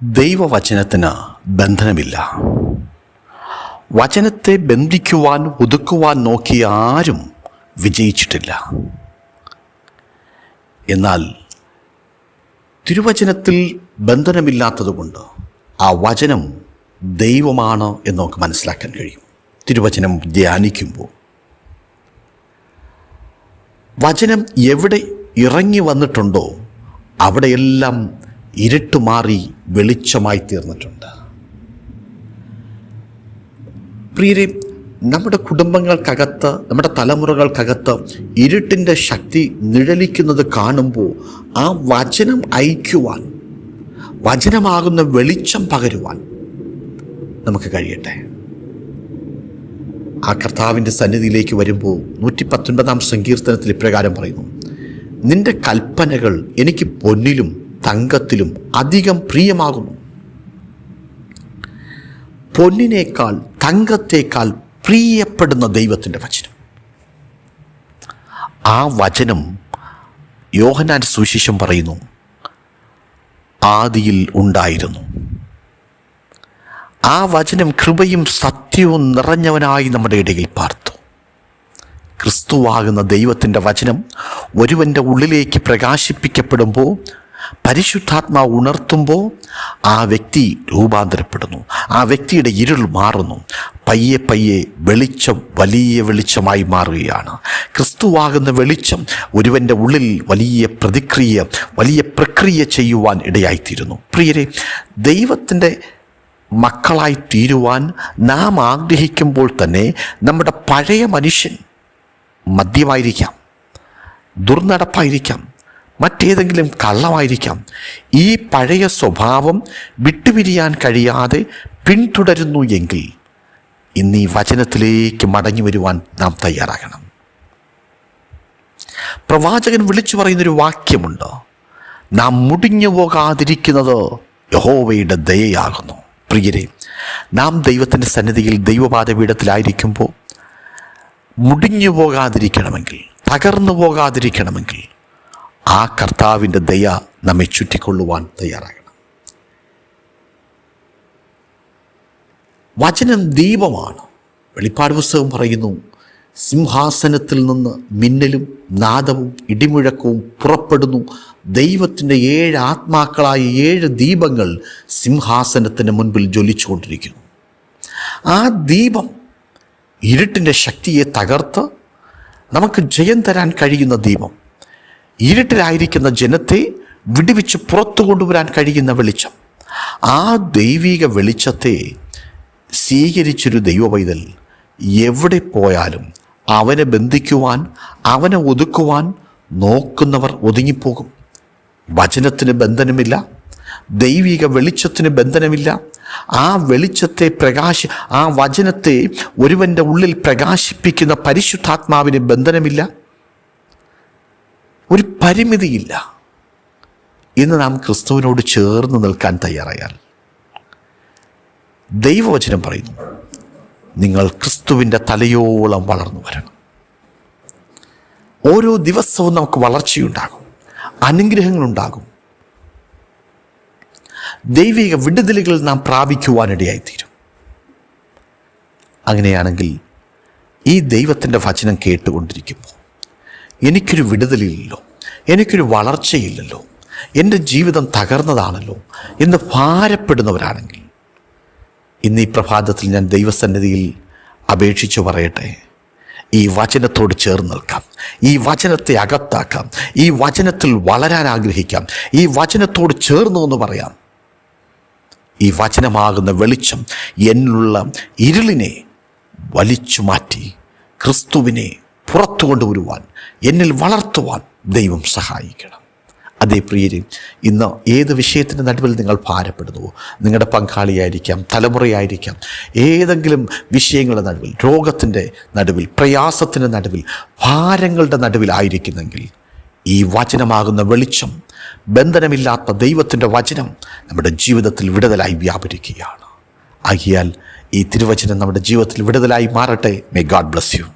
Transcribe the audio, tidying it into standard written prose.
ദൈവവചനത്തിന് ബന്ധനമില്ല. വചനത്തെ ബന്ധിക്കുവാൻ ഒതുക്കുവാൻ നോക്കിയ ആരും വിജയിച്ചിട്ടില്ല. എന്നാൽ തിരുവചനത്തിൽ ബന്ധനമില്ലാത്തതുകൊണ്ട് ആ വചനം ദൈവമാണ് എന്ന് നമുക്ക് മനസ്സിലാക്കാൻ കഴിയും. തിരുവചനം ധ്യാനിക്കുമ്പോൾ വചനം എവിടെ ഇറങ്ങി വന്നിട്ടുണ്ടോ അവിടെയെല്ലാം ഇരുട്ട് മാറി വെളിച്ചമായി തീർന്നിട്ടുണ്ട്. പ്രിയരെ, നമ്മുടെ കുടുംബങ്ങൾക്കകത്ത്, നമ്മുടെ തലമുറകൾക്കകത്ത് ഇരുട്ടിൻ്റെ ശക്തി നിഴലിക്കുന്നത് കാണുമ്പോൾ ആ വചനം ഐക്യുവാൻ, വചനമാകുന്ന വെളിച്ചം പകരുവാൻ നമുക്ക് കഴിയട്ടെ. ആ കർത്താവിൻ്റെ സന്നിധിയിലേക്ക് വരുമ്പോൾ 119-ാം സങ്കീർത്തനത്തിൽ ഇപ്രകാരം പറയുന്നു: നിന്റെ കൽപ്പനകൾ എനിക്ക് പൊന്നിലും തങ്കത്തിലും അധികം പ്രിയമാകുന്നു. പൊന്നിനേക്കാൾ തങ്കത്തേക്കാൾ പ്രിയപ്പെടുന്ന ദൈവത്തിൻ്റെ വചനം. ആ വചനം യോഹന്നാൻ സുവിശേഷം പറയുന്നു, ആദിയിൽ ഉണ്ടായിരുന്നു. ആ വചനം കൃപയും സത്യവും നിറഞ്ഞവനായി നമ്മുടെ ഇടയിൽ പാർത്തു. ക്രിസ്തുവാകുന്ന ദൈവത്തിൻ്റെ വചനം ഒരുവൻ്റെ ഉള്ളിലേക്ക് പ്രകാശിപ്പിക്കപ്പെടുമ്പോൾ, പരിശുദ്ധാത്മാവ് ഉണർത്തുമ്പോൾ ആ വ്യക്തി രൂപാന്തരപ്പെടുന്നു. ആ വ്യക്തിയുടെ ഇരുൾ മാറുന്നു. പയ്യെ പയ്യെ വെളിച്ചം വലിയ വെളിച്ചമായി മാറുകയാണ്. ക്രിസ്തുവാകുന്ന വെളിച്ചം ഒരുവൻ്റെ ഉള്ളിൽ വലിയ പ്രക്രിയ ചെയ്യുവാൻ ഇടയായിത്തീരുന്നു. പ്രിയരെ, ദൈവത്തിൻ്റെ മക്കളായി തീരുവാൻ നാം ആഗ്രഹിക്കുമ്പോൾ തന്നെ നമ്മുടെ പഴയ മനുഷ്യൻ മദ്യമായിരിക്കാം, ദുർനടപ്പായിരിക്കാം, മറ്റേതെങ്കിലും കള്ളമായിരിക്കാം. ഈ പഴയ സ്വഭാവം വിട്ടുപിരിയാൻ കഴിയാതെ പിന്തുടരുന്നു എങ്കിൽ ഇന്ന് ഈ വചനത്തിലേക്ക് മടങ്ങി വരുവാൻ നാം തയ്യാറാകണം. പ്രവാചകൻ വിളിച്ചു പറയുന്നൊരു വാക്യമുണ്ട്: നാം മുടിഞ്ഞു പോകാതിരിക്കുന്നത് യഹോവയുടെ ദയയാകുന്നു. പ്രിയരെ, നാം ദൈവത്തിൻ്റെ സന്നിധിയിൽ ദൈവപാദപീഠത്തിലായിരിക്കുമ്പോൾ മുടിഞ്ഞു പോകാതിരിക്കണമെങ്കിൽ, തകർന്നു പോകാതിരിക്കണമെങ്കിൽ ആ കർത്താവിൻ്റെ ദയ നമ്മെ ചുറ്റിക്കൊള്ളുവാൻ തയ്യാറാകണം. വചനം ദീപമാണ്. വെളിപ്പാട് പുസ്തകം പറയുന്നു, സിംഹാസനത്തിൽ നിന്ന് മിന്നലും നാദവും ഇടിമുഴക്കവും പുറപ്പെടുന്നു. ദൈവത്തിൻ്റെ 7 ആത്മാക്കളായ 7 ദീപങ്ങൾ സിംഹാസനത്തിന് മുൻപിൽ ജ്വലിച്ചുകൊണ്ടിരിക്കുന്നു. ആ ദീപം ഇരുട്ടിൻ്റെ ശക്തിയെ തകർത്ത് നമുക്ക് ജയം തരാൻ കഴിയുന്ന ദീപം. ഇരുട്ടിലായിരിക്കുന്ന ജനത്തെ വിടുവിച്ച് പുറത്തു കൊണ്ടുവരാൻ കഴിയുന്ന വെളിച്ചം. ആ ദൈവിക വെളിച്ചത്തെ സ്വീകരിച്ചൊരു ദൈവപൈതൽ എവിടെ പോയാലും അവനെ ബന്ധിക്കുവാൻ, അവനെ ഒതുക്കുവാൻ നോക്കുന്നവർ ഒതുങ്ങിപ്പോകും. വചനത്തിന് ബന്ധനമില്ല, ദൈവിക വെളിച്ചത്തിന് ബന്ധനമില്ല. ആ വെളിച്ചത്തെ ആ വചനത്തെ ഒരുവൻ്റെ ഉള്ളിൽ പ്രകാശിപ്പിക്കുന്ന പരിശുദ്ധാത്മാവിന് ബന്ധനമില്ല, ഒരു പരിമിതിയില്ല. ഇന്ന് നാം ക്രിസ്തുവിനോട് ചേർന്ന് നിൽക്കാൻ തയ്യാറായാൽ, ദൈവവചനം പറയുന്നു, നിങ്ങൾ ക്രിസ്തുവിൻ്റെ തലയോളം വളർന്നു വരണം. ഓരോ ദിവസവും നമുക്ക് വളർച്ചയുണ്ടാകും, അനുഗ്രഹങ്ങളുണ്ടാകും, ദൈവിക വിടുതലുകൾ നാം പ്രാപിക്കുവാനിടയായിത്തീരും. അങ്ങനെയാണെങ്കിൽ ഈ ദൈവത്തിൻ്റെ വചനം കേട്ടുകൊണ്ടിരിക്കുമ്പോൾ എനിക്കൊരു വിടുതലില്ലല്ലോ, എനിക്കൊരു വളർച്ചയില്ലല്ലോ, എൻ്റെ ജീവിതം തകർന്നതാണല്ലോ എന്ന് ഭാരപ്പെടുന്നവരാണെങ്കിൽ ഇന്ന് ഈ പ്രഭാതത്തിൽ ഞാൻ ദൈവസന്നിധിയിൽ അപേക്ഷിച്ചു പറയട്ടെ, ഈ വചനത്തോട് ചേർന്ന് നിൽക്കാം, ഈ വചനത്തെ അകത്താക്കാം, ഈ വചനത്തിൽ വളരാൻ ആഗ്രഹിക്കാം, ഈ വചനത്തോട് ചേർന്നു എന്ന് പറയാം. ഈ വചനമാകുന്ന വെളിച്ചം എന്നുള്ള ഇരുളിനെ വലിച്ചു മാറ്റി ക്രിസ്തുവിനെ പുറത്തു കൊണ്ടുവരുവാൻ, എന്നിൽ വളർത്തുവാൻ ദൈവം സഹായിക്കണം. അതേ പ്രിയരെ, ഇന്ന് ഏത് വിഷയത്തിൻ്റെ നടുവിൽ നിങ്ങൾ ഭാരപ്പെടുന്നുവോ, നിങ്ങളുടെ പങ്കാളിയായിരിക്കാം, തലമുറയായിരിക്കാം, ഏതെങ്കിലും വിഷയങ്ങളുടെ നടുവിൽ, രോഗത്തിൻ്റെ നടുവിൽ, പ്രയാസത്തിൻ്റെ നടുവിൽ, ഭാരങ്ങളുടെ നടുവിലായിരിക്കുന്നെങ്കിൽ ഈ വചനമാകുന്ന വെളിച്ചം, ബന്ധനമില്ലാത്ത ദൈവത്തിൻ്റെ വചനം നമ്മുടെ ജീവിതത്തിൽ വിടുതലായി വ്യാപരിക്കുകയാണ്. ആകിയാൽ ഈ തിരുവചനം നമ്മുടെ ജീവിതത്തിൽ വിടുതലായി മാറട്ടെ. May God bless you.